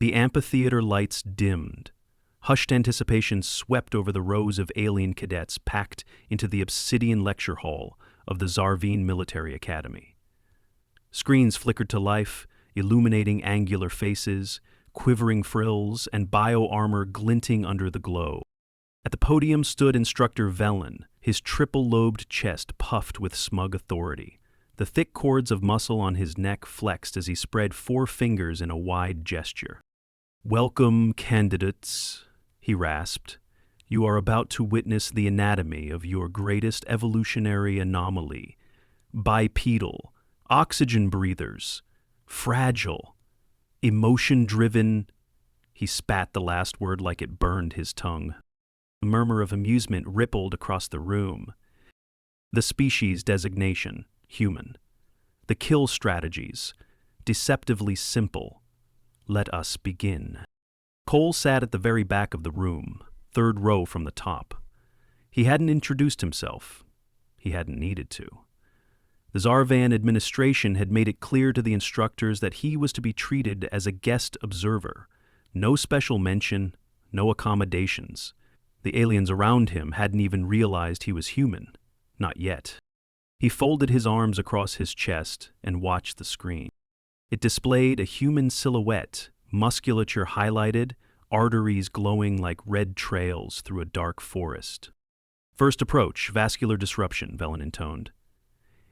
The amphitheater lights dimmed. Hushed anticipation swept over the rows of alien cadets packed into the obsidian lecture hall of the XarVen Military Academy. Screens flickered to life, illuminating angular faces, quivering frills, and bio-armor glinting under the glow. At the podium stood Instructor Velen, his triple-lobed chest puffed with smug authority. The thick cords of muscle on his neck flexed as he spread 4 fingers in a wide gesture. "Welcome, candidates," he rasped. "You are about to witness the anatomy of your greatest evolutionary anomaly. Bipedal, oxygen breathers, fragile, emotion-driven." He spat the last word like it burned his tongue. A murmur of amusement rippled across the room. The species designation, human. The kill strategies, deceptively simple. Let us begin. Cole sat at the very back of the room, 3rd row from the top. He hadn't introduced himself. He hadn't needed to. The XarVen administration had made it clear to the instructors that he was to be treated as a guest observer. No special mention, no accommodations. The aliens around him hadn't even realized he was human. Not yet. He folded his arms across his chest and watched the screen. It displayed a human silhouette, musculature highlighted, arteries glowing like red trails through a dark forest. "First approach, vascular disruption," Velen intoned.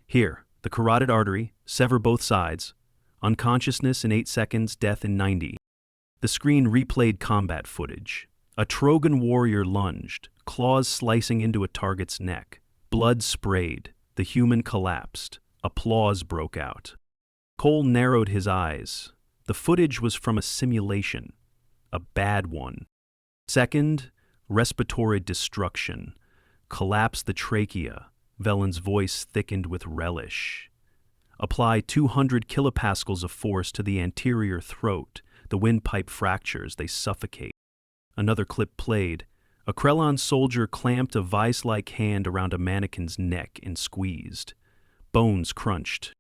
"Here, the carotid artery, sever both sides. Unconsciousness in 8 seconds, death in 90. The screen replayed combat footage. A Trogan warrior lunged, claws slicing into a target's neck. Blood sprayed. The human collapsed. Applause broke out. Cole narrowed his eyes. The footage was from a simulation. A bad one. Second, respiratory destruction. Collapse the trachea. Velen's voice thickened with relish. Apply 200 kilopascals of force to the anterior throat. The windpipe fractures, they suffocate. Another clip played. A Krellon soldier clamped a vice-like hand around a mannequin's neck and squeezed. Bones crunched.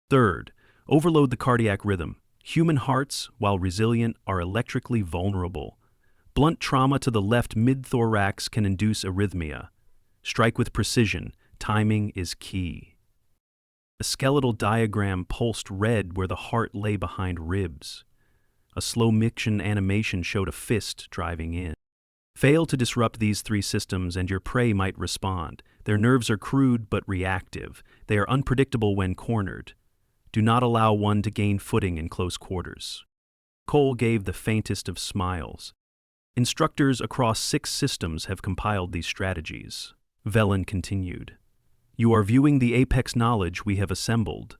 Third, overload the cardiac rhythm. Human hearts, while resilient, are electrically vulnerable. Blunt trauma to the left mid-thorax can induce arrhythmia. Strike with precision. Timing is key. A skeletal diagram pulsed red where the heart lay behind ribs. A slow-motion animation showed a fist driving in. Fail to disrupt these 3 systems and your prey might respond. Their nerves are crude but reactive. They are unpredictable when cornered. Do not allow one to gain footing in close quarters. Cole gave the faintest of smiles. Instructors across 6 systems have compiled these strategies. Velen continued. You are viewing the apex knowledge we have assembled.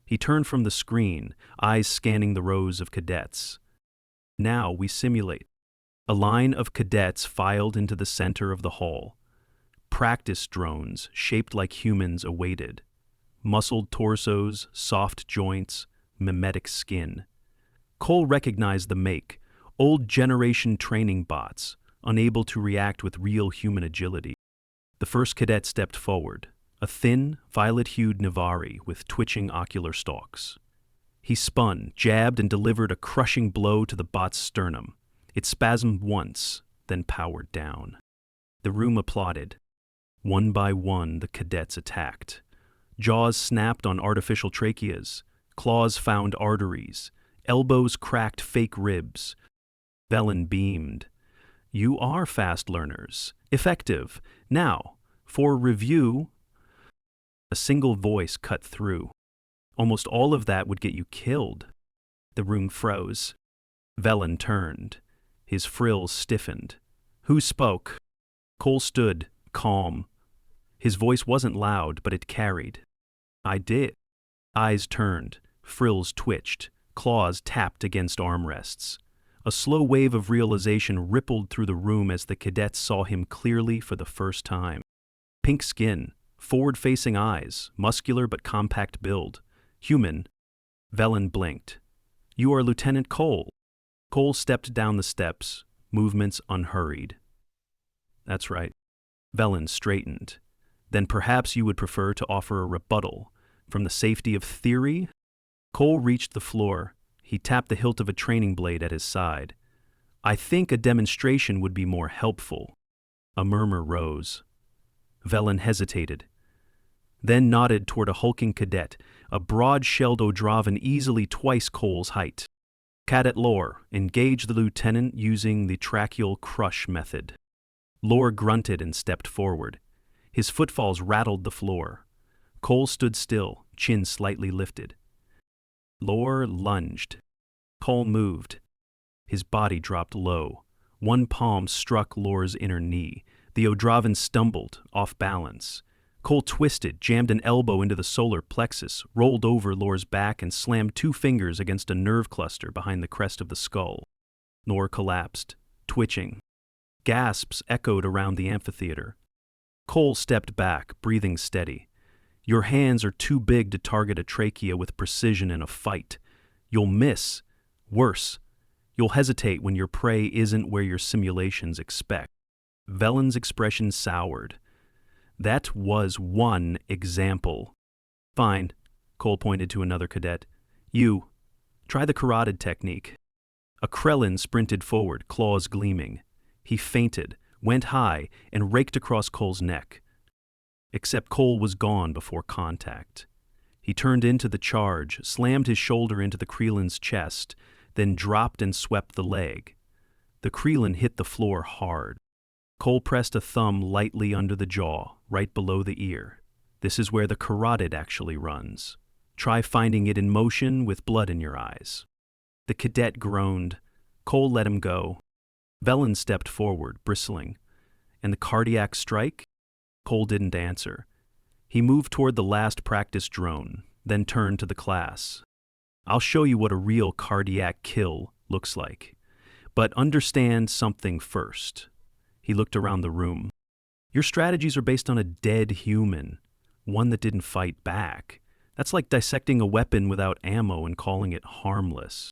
He turned from the screen, eyes scanning the rows of cadets. Now we simulate. A line of cadets filed into the center of the hall. Practice drones, shaped like humans, awaited. Muscled torsos, soft joints, mimetic skin. Cole recognized the make, old generation training bots, unable to react with real human agility. The first cadet stepped forward, a thin, violet-hued Navari with twitching ocular stalks. He spun, jabbed, and delivered a crushing blow to the bot's sternum. It spasmed once, then powered down. The room applauded. One by one, the cadets attacked. Jaws snapped on artificial tracheas. Claws found arteries. Elbows cracked fake ribs. Velen beamed. You are fast learners. Effective. Now, for review. A single voice cut through. Almost all of that would get you killed. The room froze. Velen turned. His frills stiffened. Who spoke? Cole stood, calm. His voice wasn't loud, but it carried. I did. Eyes turned. Frills twitched. Claws tapped against armrests. A slow wave of realization rippled through the room as the cadets saw him clearly for the first time. Pink skin, forward-facing eyes, muscular but compact build. Human. Velen blinked. You are Lieutenant Cole. Cole stepped down the steps, movements unhurried. That's right. Velen straightened. Then perhaps you would prefer to offer a rebuttal. From the safety of theory? Cole reached the floor, He tapped the hilt of a training blade at his side. "I think a demonstration would be more helpful." A murmur rose. Velen hesitated, then nodded toward a hulking cadet, a broad-shelled XarVen easily twice Cole's height. "Cadet Lore, engage the lieutenant using the tracheal crush method." Lore grunted and stepped forward. His footfalls rattled the floor. Cole stood still, chin slightly lifted. Lore lunged. Cole moved. His body dropped low. One palm struck Lore's inner knee. The XarVen stumbled, off balance. Cole twisted, jammed an elbow into the solar plexus, rolled over Lore's back, and slammed 2 fingers against a nerve cluster behind the crest of the skull. Lore collapsed, twitching. Gasps echoed around the amphitheater. Cole stepped back, breathing steady. "Your hands are too big to target a trachea with precision in a fight. You'll miss. Worse, you'll hesitate when your prey isn't where your simulations expect." Velen's expression soured. "That was one example." "Fine," Cole pointed to another cadet. "You, try the carotid technique." A Krellin sprinted forward, claws gleaming. He feinted, went high, and raked across Cole's neck. Except Cole was gone before contact. He turned into the charge, slammed his shoulder into the Krellin's chest, then dropped and swept the leg. The Krellin hit the floor hard. Cole pressed a thumb lightly under the jaw, right below the ear. This is where the carotid actually runs. Try finding it in motion with blood in your eyes. The cadet groaned. Cole let him go. Velen stepped forward, bristling. "And the cardiac strike?" Cole didn't answer. He moved toward the last practice drone, then turned to the class. "I'll show you what a real cardiac kill looks like. But understand something first." He looked around the room. "Your strategies are based on a dead human, one that didn't fight back. That's like dissecting a weapon without ammo and calling it harmless."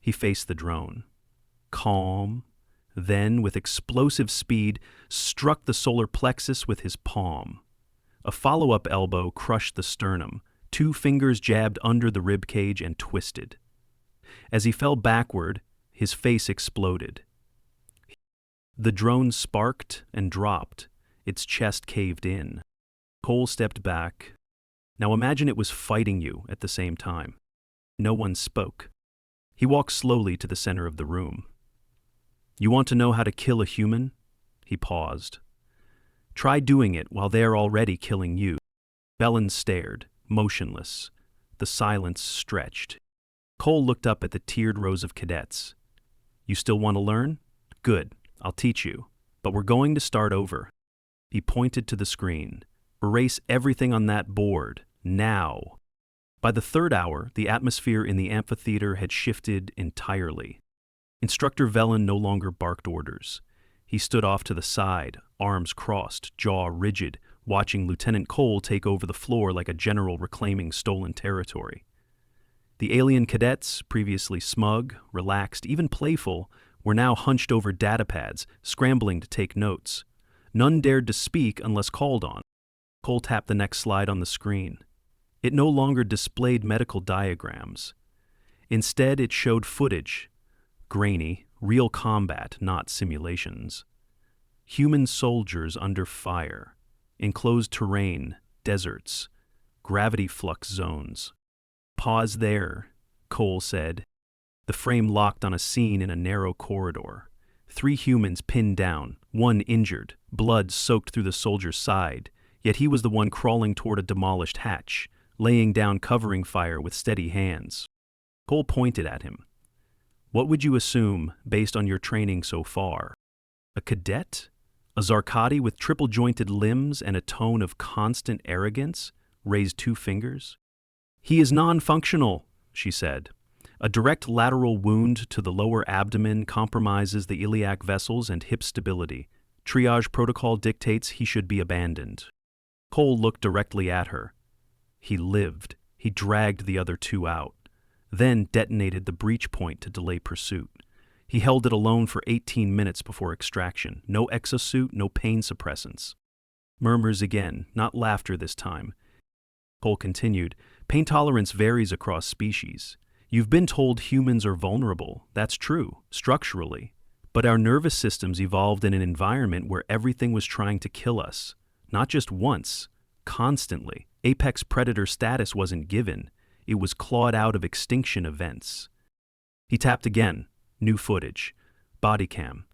He faced the drone. Calm. Then, with explosive speed, struck the solar plexus with his palm. A follow-up elbow crushed the sternum. 2 fingers jabbed under the rib cage and twisted. As he fell backward, his face exploded. The drone sparked and dropped. Its chest caved in. Cole stepped back. Now imagine it was fighting you at the same time. No one spoke. He walked slowly to the center of the room. "You want to know how to kill a human?" He paused. "Try doing it while they're already killing you." Velen stared, motionless. The silence stretched. Cole looked up at the tiered rows of cadets. "You still want to learn? Good, I'll teach you. But we're going to start over." He pointed to the screen. "Erase everything on that board, now." By the 3rd hour, the atmosphere in the amphitheater had shifted entirely. Instructor Velen no longer barked orders. He stood off to the side, arms crossed, jaw rigid, watching Lieutenant Cole take over the floor like a general reclaiming stolen territory. The alien cadets, previously smug, relaxed, even playful, were now hunched over datapads, scrambling to take notes. None dared to speak unless called on. Cole tapped the next slide on the screen. It no longer displayed medical diagrams. Instead, it showed footage. Grainy, real combat, not simulations. Human soldiers under fire, enclosed terrain, deserts, gravity flux zones. "Pause there," Cole said. The frame locked on a scene in a narrow corridor. 3 humans pinned down, 1 injured, blood soaked through the soldier's side, yet he was the one crawling toward a demolished hatch, laying down covering fire with steady hands. Cole pointed at him. "What would you assume based on your training so far? A cadet? A Zarkati with triple-jointed limbs and a tone of constant arrogance?" Raised 2 fingers. "He is non-functional," she said. "A direct lateral wound to the lower abdomen compromises the iliac vessels and hip stability. Triage protocol dictates he should be abandoned." Cole looked directly at her. He lived. He dragged the other 2 out, then detonated the breach point to delay pursuit. He held it alone for 18 minutes before extraction. No exosuit, no pain suppressants. Murmurs again, not laughter this time. Cole continued, "Pain tolerance varies across species. You've been told humans are vulnerable. That's true, structurally. But our nervous systems evolved in an environment where everything was trying to kill us. Not just once, constantly. Apex predator status wasn't given. It was clawed out of extinction events. He tapped again. New footage. Body cam.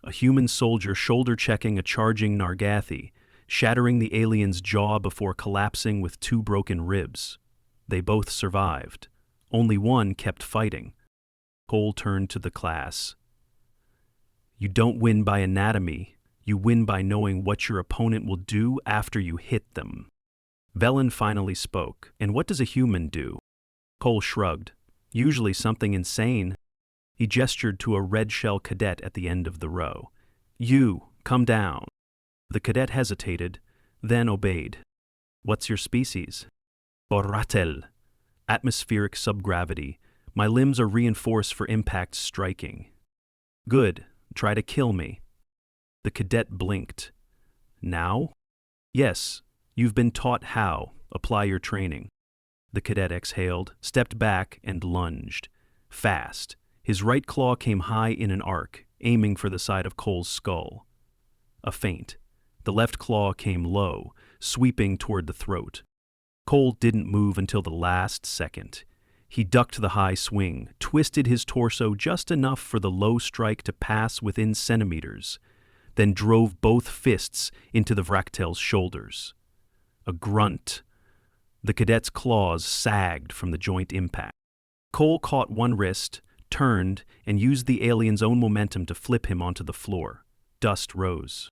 A human soldier shoulder-checking a charging Nargathi, shattering the alien's jaw before collapsing with 2 broken ribs. They both survived. Only one kept fighting. Cole turned to the class. You don't win by anatomy. You win by knowing what your opponent will do after you hit them. Velen finally spoke. And what does a human do? Cole shrugged. Usually something insane. He gestured to a red shell cadet at the end of the row. You, come down. The cadet hesitated, then obeyed. What's your species? Boratel. Atmospheric subgravity. My limbs are reinforced for impact striking. Good. Try to kill me. The cadet blinked. Now? Yes. You've been taught how. Apply your training. The cadet exhaled, stepped back, and lunged. Fast. His right claw came high in an arc, aiming for the side of Cole's skull. A feint. The left claw came low, sweeping toward the throat. Cole didn't move until the last second. He ducked the high swing, twisted his torso just enough for the low strike to pass within centimeters, then drove both fists into the Vrachtel's shoulders. A grunt. The cadet's claws sagged from the joint impact. Cole caught one wrist, turned, and used the alien's own momentum to flip him onto the floor. Dust rose.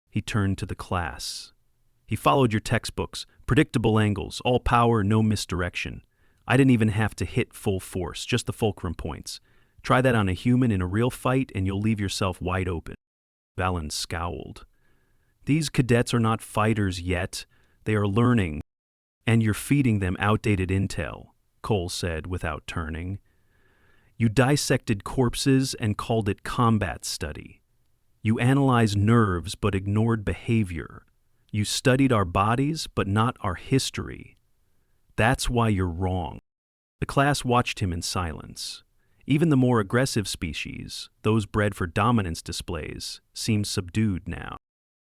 He turned to the class. He followed your textbooks, predictable angles, all power, no misdirection. I didn't even have to hit full force, just the fulcrum points. Try that on a human in a real fight and you'll leave yourself wide open. Valen scowled. These cadets are not fighters yet. They are learning. And you're feeding them outdated intel, Cole said without turning. You dissected corpses and called it combat study. You analyzed nerves but ignored behavior. You studied our bodies but not our history. That's why you're wrong. The class watched him in silence. Even the more aggressive species, those bred for dominance displays, seemed subdued now.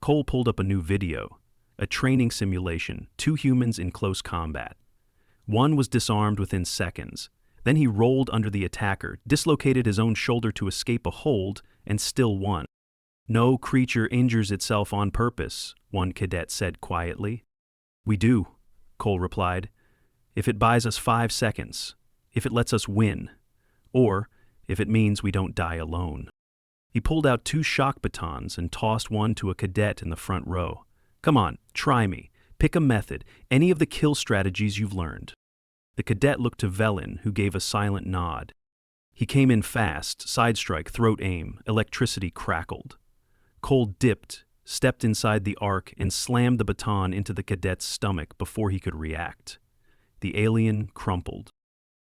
Cole pulled up a new video, a training simulation, 2 humans in close combat. One was disarmed within seconds. Then he rolled under the attacker, dislocated his own shoulder to escape a hold, and still won. No creature injures itself on purpose, one cadet said quietly. We do, Cole replied. If it buys us 5 seconds, if it lets us win, or if it means we don't die alone. He pulled out 2 shock batons and tossed one to a cadet in the front row. Come on, try me. Pick a method, any of the kill strategies you've learned. The cadet looked to Velen, who gave a silent nod. He came in fast, side strike, throat aim, electricity crackled. Cole dipped, stepped inside the arc, and slammed the baton into the cadet's stomach before he could react. The alien crumpled.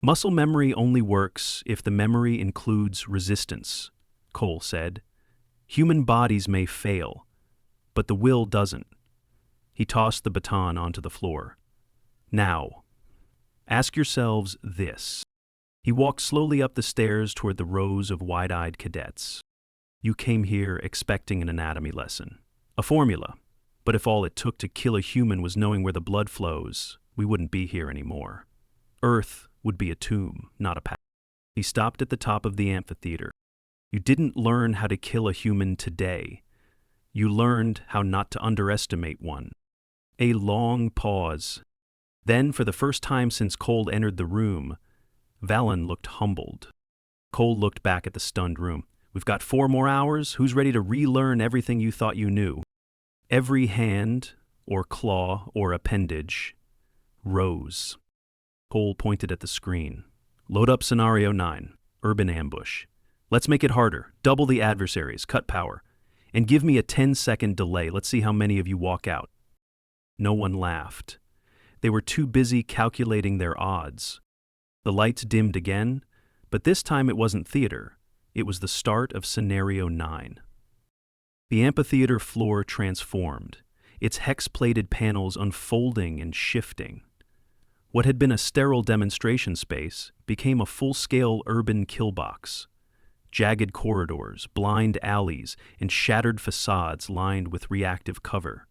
Muscle memory only works if the memory includes resistance, Cole said. Human bodies may fail, but the will doesn't. He tossed the baton onto the floor. Now, ask yourselves this. He walked slowly up the stairs toward the rows of wide-eyed cadets. You came here expecting an anatomy lesson, a formula, but if all it took to kill a human was knowing where the blood flows, we wouldn't be here anymore. Earth would be a tomb, not a palace. He stopped at the top of the amphitheater. You didn't learn how to kill a human today. You learned how not to underestimate one. A long pause. Then, for the first time since Cole entered the room, Valen looked humbled. Cole looked back at the stunned room. We've got 4 more hours. Who's ready to relearn everything you thought you knew? Every hand, or claw, or appendage rose. Cole pointed at the screen. Load up Scenario 9, Urban Ambush. Let's make it harder. Double the adversaries, cut power. And give me a 10-second delay. Let's see how many of you walk out. No one laughed. They were too busy calculating their odds. The lights dimmed again, but this time it wasn't theater. It was the start of Scenario 9. The amphitheater floor transformed, its hex-plated panels unfolding and shifting. What had been a sterile demonstration space became a full-scale urban killbox. Jagged corridors, blind alleys, and shattered facades lined with reactive cover.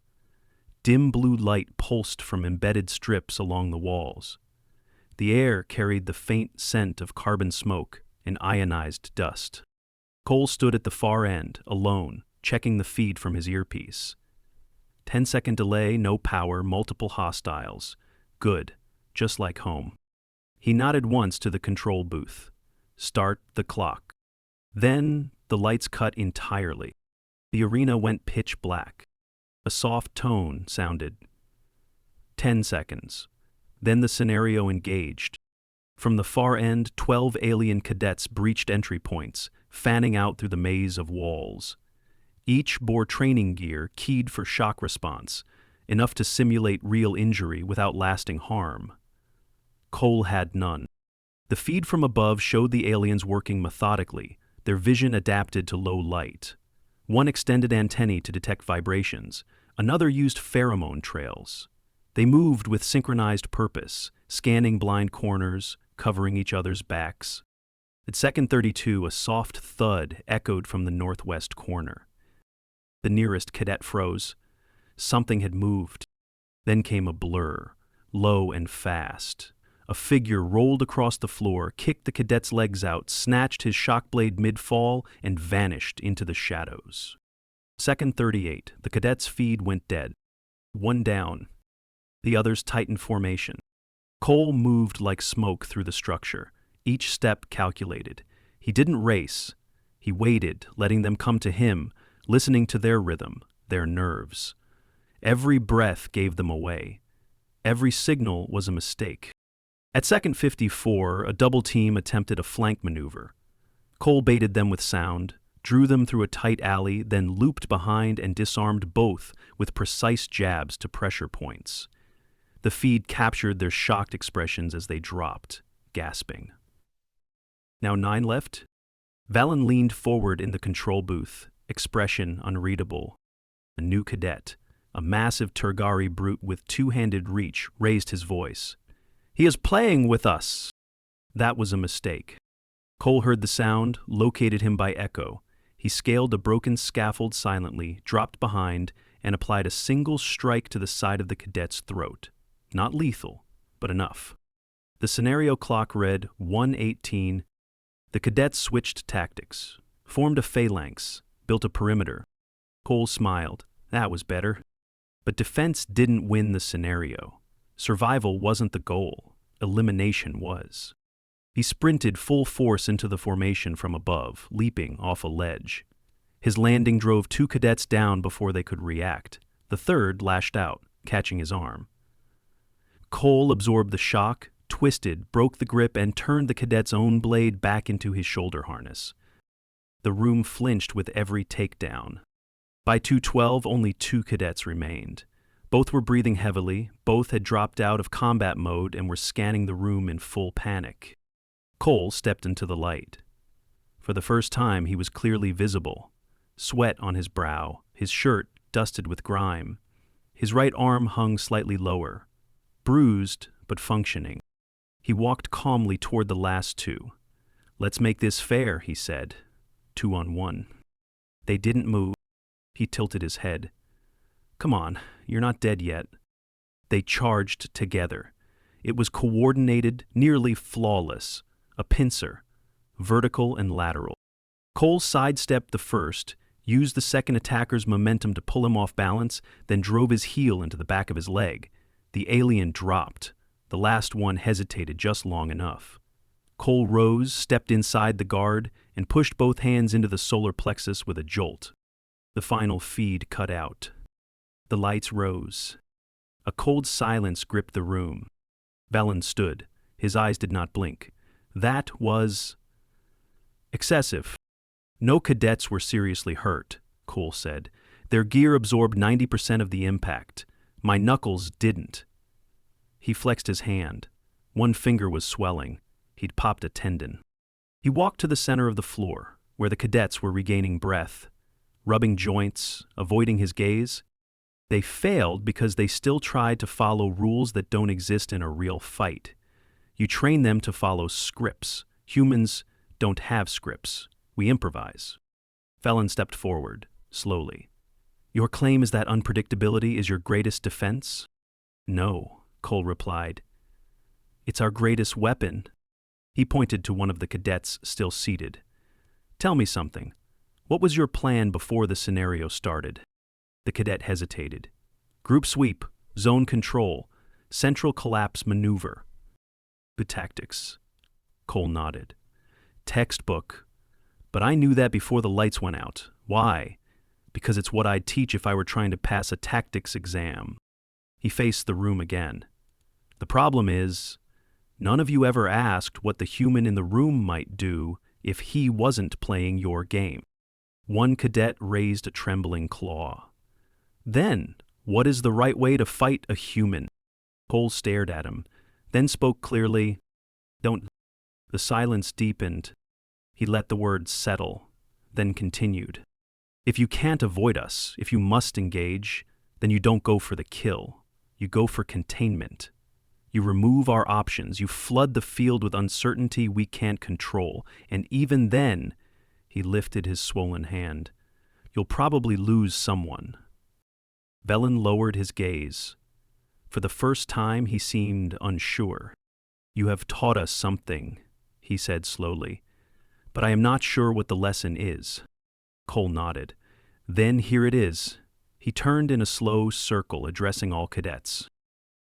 Dim blue light pulsed from embedded strips along the walls. The air carried the faint scent of carbon smoke and ionized dust. Cole stood at the far end, alone, checking the feed from his earpiece. 10-second delay, no power, multiple hostiles. Good, just like home. He nodded once to the control booth. Start the clock. Then the lights cut entirely. The arena went pitch black. A soft tone sounded. 10 seconds. Then the scenario engaged. From the far end, 12 alien cadets breached entry points, fanning out through the maze of walls. Each bore training gear keyed for shock response, enough to simulate real injury without lasting harm. Cole had none. The feed from above showed the aliens working methodically, their vision adapted to low light. One extended antennae to detect vibrations, another used pheromone trails. They moved with synchronized purpose, scanning blind corners, covering each other's backs. At second 32, a soft thud echoed from the northwest corner. The nearest cadet froze. Something had moved. Then came a blur, low and fast. A figure rolled across the floor, kicked the cadet's legs out, snatched his shock blade mid-fall, and vanished into the shadows. Second 38, the cadet's feed went dead. One down. The others tightened formation. Cole moved like smoke through the structure, each step calculated. He didn't race. He waited, letting them come to him, listening to their rhythm, their nerves. Every breath gave them away. Every signal was a mistake. At second 54, a double team attempted a flank maneuver. Cole baited them with sound, drew them through a tight alley, then looped behind and disarmed both with precise jabs to pressure points. The feed captured their shocked expressions as they dropped, gasping. Now 9 left. Valen leaned forward in the control booth, expression unreadable. A new cadet, a massive Turgari brute with two-handed reach, raised his voice. "He is playing with us!" That was a mistake. Cole heard the sound, located him by echo. He scaled a broken scaffold silently, dropped behind, and applied a single strike to the side of the cadet's throat. Not lethal, but enough. The scenario clock read 1:18. The cadets switched tactics, formed a phalanx, built a perimeter. Cole smiled. That was better. But defense didn't win the scenario. Survival wasn't the goal. Elimination was. He sprinted full force into the formation from above, leaping off a ledge. His landing drove 2 cadets down before they could react. The third lashed out, catching his arm. Cole absorbed the shock, twisted, broke the grip, and turned the cadet's own blade back into his shoulder harness. The room flinched with every takedown. By 2:12, only 2 cadets remained. Both were breathing heavily, both had dropped out of combat mode and were scanning the room in full panic. Cole stepped into the light. For the first time, he was clearly visible. Sweat on his brow, his shirt dusted with grime. His right arm hung slightly lower, bruised but functioning. He walked calmly toward the last 2. "Let's make this fair," he said. 2 on 1. They didn't move. He tilted his head. "Come on, you're not dead yet." They charged together. It was coordinated, nearly flawless. A pincer, vertical and lateral. Cole sidestepped the first, used the second attacker's momentum to pull him off balance, then drove his heel into the back of his leg. The alien dropped. The last one hesitated just long enough. Cole rose, stepped inside the guard, and pushed both hands into the solar plexus with a jolt. The final feed cut out. The lights rose. A cold silence gripped the room. Valen stood. His eyes did not blink. That was excessive. "No cadets were seriously hurt," Cole said. "Their gear absorbed 90% of the impact. My knuckles didn't." He flexed his hand. One finger was swelling. He'd popped a tendon. He walked to the center of the floor, where the cadets were regaining breath. Rubbing joints, avoiding his gaze. They failed because they still tried to follow rules that don't exist in a real fight. You train them to follow scripts. Humans don't have scripts. We improvise. Felon stepped forward, slowly. Your claim is that unpredictability is your greatest defense? No, Cole replied. It's our greatest weapon. He pointed to one of the cadets still seated. Tell me something. What was your plan before the scenario started? The cadet hesitated. Group sweep, zone control, central collapse maneuver. Good tactics. Cole nodded. Textbook. But I knew that before the lights went out. Why? Because it's what I'd teach if I were trying to pass a tactics exam. He faced the room again. The problem is, none of you ever asked what the human in the room might do if he wasn't playing your game. One cadet raised a trembling claw. Then, what is the right way to fight a human? Cole stared at him, then spoke clearly. Don't. The silence deepened. He let the words settle, then continued. If you can't avoid us, if you must engage, then you don't go for the kill. You go for containment. You remove our options. You flood the field with uncertainty we can't control. And even then, he lifted his swollen hand, you'll probably lose someone. Velen lowered his gaze. For the first time, he seemed unsure. You have taught us something, he said slowly, but I am not sure what the lesson is. Cole nodded. Then here it is. He turned in a slow circle, addressing all cadets.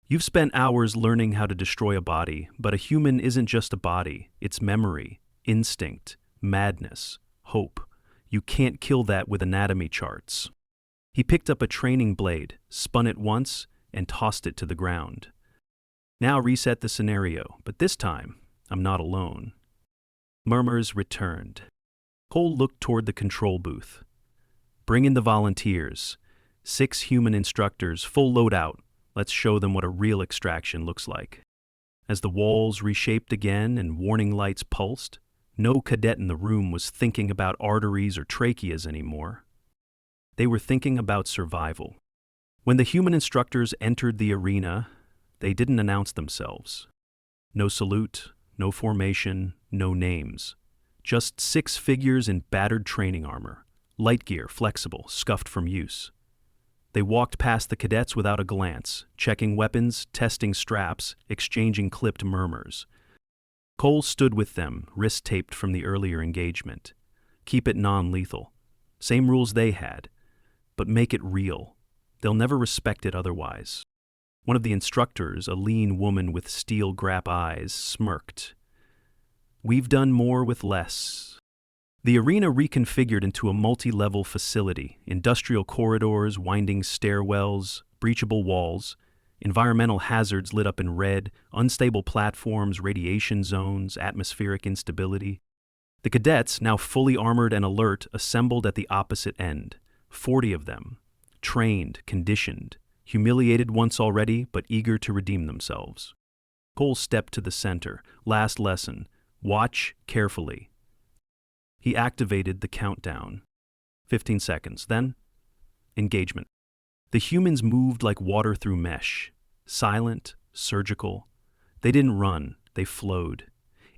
You've spent hours learning how to destroy a body, but a human isn't just a body. It's memory, instinct, madness, hope. You can't kill that with anatomy charts. He picked up a training blade, spun it once, and tossed it to the ground. Now reset the scenario, but this time, I'm not alone. Murmurs returned. Cole looked toward the control booth. Bring in the volunteers. 6 human instructors, full loadout. Let's show them what a real extraction looks like. As the walls reshaped again and warning lights pulsed, no cadet in the room was thinking about arteries or tracheas anymore. They were thinking about survival. When the human instructors entered the arena, they didn't announce themselves. No salute, no formation, no names. Just 6 figures in battered training armor, light gear, flexible, scuffed from use. They walked past the cadets without a glance, checking weapons, testing straps, exchanging clipped murmurs. Cole stood with them, wrist taped from the earlier engagement. Keep it non-lethal. Same rules they had, but make it real. They'll never respect it otherwise. One of the instructors, a lean woman with steel grap eyes, smirked. We've done more with less. The arena reconfigured into a multi-level facility, industrial corridors, winding stairwells, breachable walls, environmental hazards lit up in red, unstable platforms, radiation zones, atmospheric instability. The cadets, now fully armored and alert, assembled at the opposite end. 40 of them, trained, conditioned, humiliated once already, but eager to redeem themselves. Cole stepped to the center. Last lesson. Watch carefully. He activated the countdown. 15 seconds. Then, engagement. The humans moved like water through mesh. Silent, surgical. They didn't run, they flowed.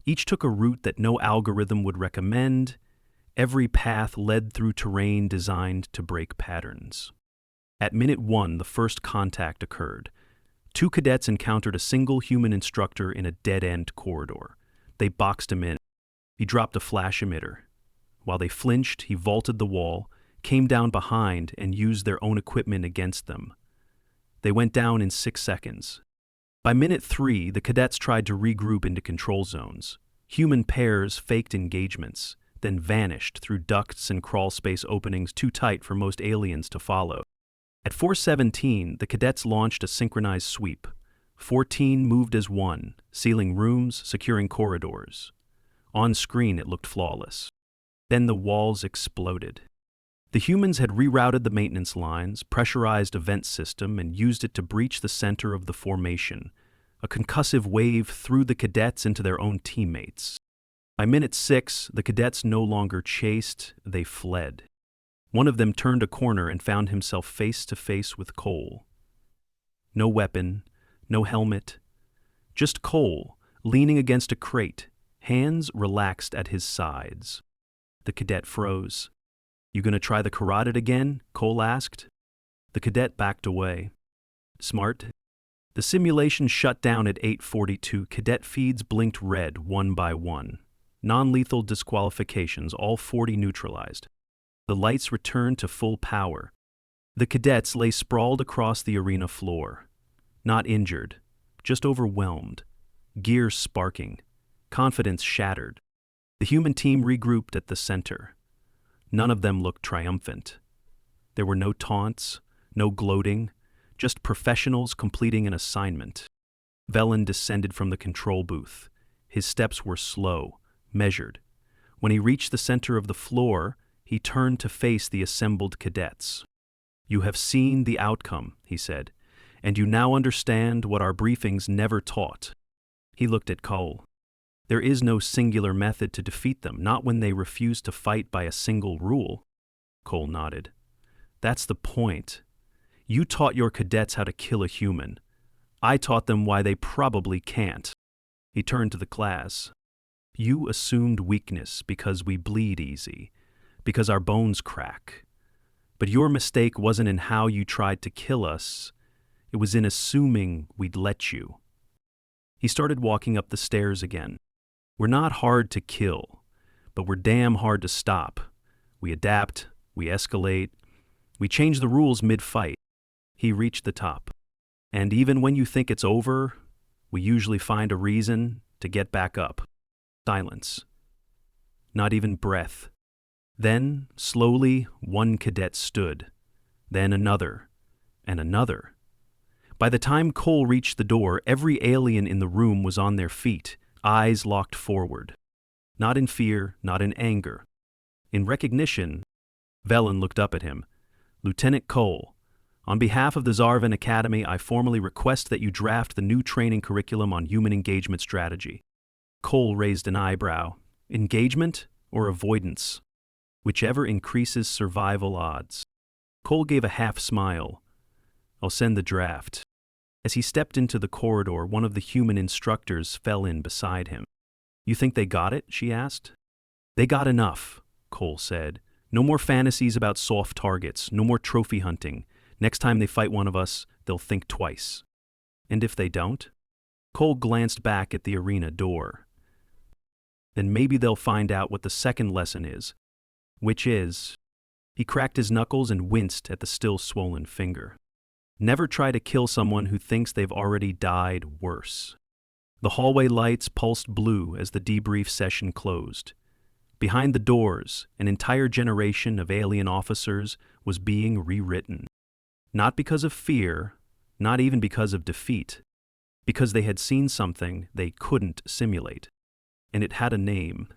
Each took a route that no algorithm would recommend. Every path led through terrain designed to break patterns. At minute 1, the first contact occurred. 2 cadets encountered a single human instructor in a dead-end corridor. They boxed him in. He dropped a flash emitter. While they flinched, he vaulted the wall, came down behind, and used their own equipment against them. They went down in 6 seconds. By minute 3, the cadets tried to regroup into control zones. Human pairs faked engagements, then vanished through ducts and crawl space openings too tight for most aliens to follow. At 4:17, the cadets launched a synchronized sweep. 14 moved as one, sealing rooms, securing corridors. On screen, it looked flawless. Then the walls exploded. The humans had rerouted the maintenance lines, pressurized a vent system, and used it to breach the center of the formation. A concussive wave threw the cadets into their own teammates. By minute 6, the cadets no longer chased, they fled. One of them turned a corner and found himself face to face with Cole. No weapon, no helmet, just Cole, leaning against a crate, hands relaxed at his sides. The cadet froze. "You gonna try the carotid again?" Cole asked. The cadet backed away. "Smart." The simulation shut down at 8:42. Cadet feeds blinked red one by one. Non-lethal disqualifications, all 40 neutralized. The lights returned to full power. The cadets lay sprawled across the arena floor. Not injured, just overwhelmed. Gears sparking. Confidence shattered. The human team regrouped at the center. None of them looked triumphant. There were no taunts, no gloating, just professionals completing an assignment. Velen descended from the control booth. His steps were slow, measured. When he reached the center of the floor, he turned to face the assembled cadets. "You have seen the outcome," he said, "and you now understand what our briefings never taught." He looked at Cole. "There is no singular method to defeat them, not when they refuse to fight by a single rule." Cole nodded. "That's the point. You taught your cadets how to kill a human. I taught them why they probably can't." He turned to the class. "You assumed weakness because we bleed easy, because our bones crack. But your mistake wasn't in how you tried to kill us. It was in assuming we'd let you." He started walking up the stairs again. "We're not hard to kill, but we're damn hard to stop. We adapt, we escalate, we change the rules mid-fight." He reached the top. "And even when you think it's over, we usually find a reason to get back up." Silence. Not even breath. Then, slowly, one cadet stood. Then another. And another. By the time Cole reached the door, every alien in the room was on their feet, eyes locked forward. Not in fear, not in anger. In recognition, Velen looked up at him. "Lieutenant Cole, on behalf of the XarVen Academy, I formally request that you draft the new training curriculum on human engagement strategy." Cole raised an eyebrow. "Engagement or avoidance? Whichever increases survival odds." Cole gave a half smile. "I'll send the draft." As he stepped into the corridor, one of the human instructors fell in beside him. "You think they got it?" she asked. "They got enough," Cole said. "No more fantasies about soft targets, no more trophy hunting. Next time they fight one of us, they'll think twice." "And if they don't?" Cole glanced back at the arena door. "Then maybe they'll find out what the second lesson is, which is..." He cracked his knuckles and winced at the still swollen finger. "Never try to kill someone who thinks they've already died worse." The hallway lights pulsed blue as the debrief session closed. Behind the doors, an entire generation of alien officers was being rewritten. Not because of fear, not even because of defeat, because they had seen something they couldn't simulate. And it had a name.